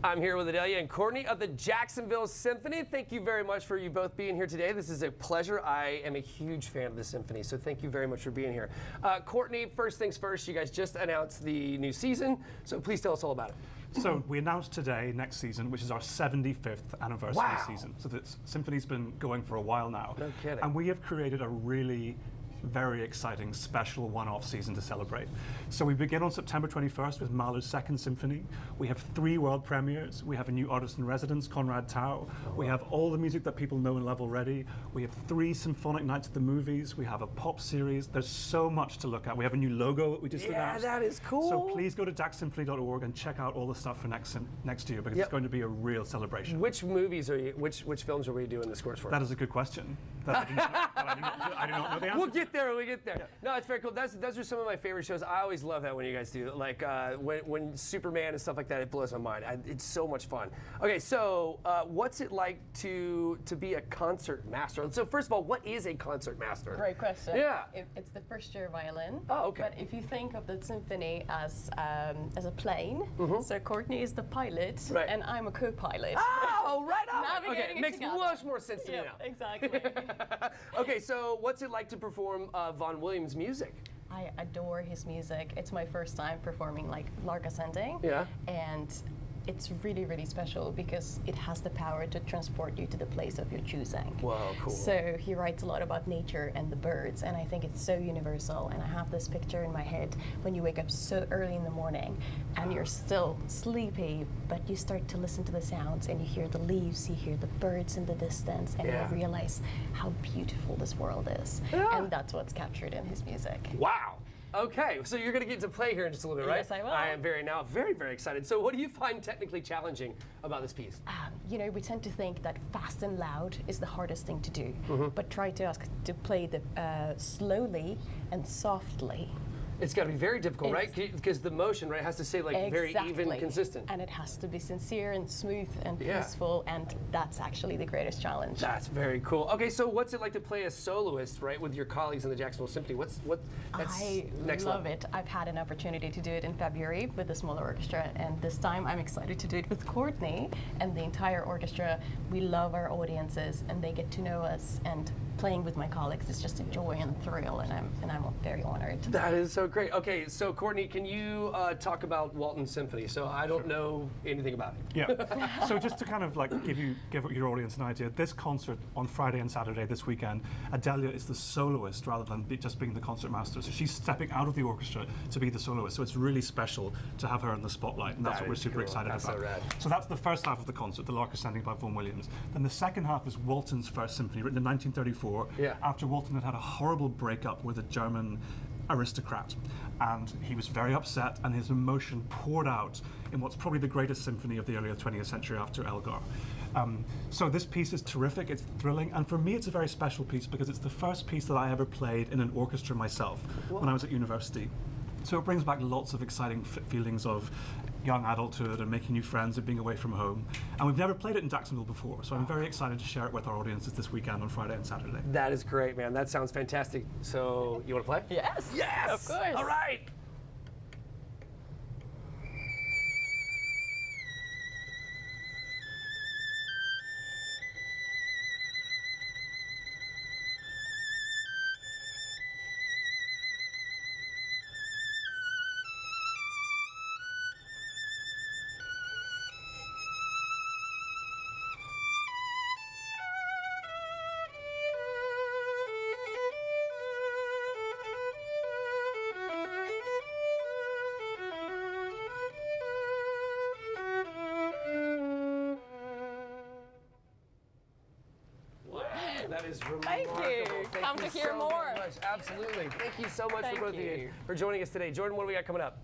I'm here with Adelia and Courtney of the Jacksonville Symphony. Thank you very much for you both being here today. This is a pleasure. I am a huge fan of the Symphony, so thank you very much for being here. Courtney, first things first, you guys just announced the new season, so please tell us all about it. So we announced today, next season, which is our 75th anniversary season. So the Symphony's been going for a while now. No kidding. And we have created a really very exciting special one-off season to celebrate. So we begin on September 21st with Mahler's Second Symphony. We have 3 world premieres. We have a new artist in residence, Conrad Tao. We have all the music that people know and love already. We have 3 symphonic nights at the movies. We have a pop series. There's so much to look at. We have a new logo that we just announced. Yeah, that is cool. So please go to jacksymphony.org and check out all the stuff for next year, because it's going to be a real celebration. Which movies are you, which films are we doing the scores for? That is a good question. That I do not know the answer. We'll get there when we get there. Yeah. No, it's very cool. Those are some of my favorite shows. I always love that when you guys do, like when Superman and stuff like that, it blows my mind. It's so much fun. Okay, so what's it like to be a concert master? So first of all, what is a concert master? Great question. Yeah. It's the first year violin. Oh, okay. But if you think of the symphony as a plane, so Courtney is the pilot, right, and I'm a co-pilot. Oh, right on. Navigating Okay, it makes together. much more sense to me now. Exactly. Okay, so what's it like to perform Vaughan Williams' music? I adore his music. It's my first time performing like Lark Ascending. Yeah. And it's really, really special because it has the power to transport you to the place of your choosing. Wow, cool. So he writes a lot about nature and the birds, and I think it's so universal. And I have this picture in my head when you wake up so early in the morning and you're still sleepy, but you start to listen to the sounds and you hear the leaves, you hear the birds in the distance, and you realize how beautiful this world is. Yeah. And that's what's captured in his music. Wow. Okay, so you're going to get to play here in just a little bit, right? Yes, I will. I am very, very excited. So what do you find technically challenging about this piece? You know, we tend to think that fast and loud is the hardest thing to do, but try to play the slowly and softly. It's got to be very difficult, right? Because the motion, right, has to stay like very even, consistent. And it has to be sincere and smooth and peaceful, and that's actually the greatest challenge. That's very cool. Okay, so what's it like to play as soloist, right, with your colleagues in the Jacksonville Symphony? I love it. I've had an opportunity to do it in February with a smaller orchestra, and this time I'm excited to do it with Courtney and the entire orchestra. We love our audiences, and they get to know us, and playing with my colleagues is just a joy and thrill, and I'm very honored. That is so great. Okay, so Courtney, can you talk about Walton Symphony? So I don't know anything about it. Yeah. So just to kind of like give your audience an idea, this concert on Friday and Saturday this weekend, Adelia is the soloist rather than just being the concertmaster. So she's stepping out of the orchestra to be the soloist. So it's really special to have her in the spotlight, and that's what we're super excited about. So rad. So that's the first half of the concert, the Lark Ascending by Vaughan Williams. Then the second half is Walton's first symphony, written in 1934. After Walton had had a horrible breakup with a German aristocrat, and he was very upset, and his emotion poured out in what's probably the greatest symphony of the earlier 20th century after Elgar. So this piece is terrific, it's thrilling, and for me it's a very special piece because it's the first piece that I ever played in an orchestra myself when I was at university. So it brings back lots of exciting feelings of young adulthood and making new friends and being away from home. And we've never played it in Jacksonville before, so I'm very excited to share it with our audiences this weekend on Friday and Saturday. That is great, man. That sounds fantastic. So you want to play? Yes. Yes! Of course. All right. That is remarkable. Thank you. Come to hear more. Absolutely. Thank you so much Thank for both of you. you for joining us today. Jordan, what do we got coming up?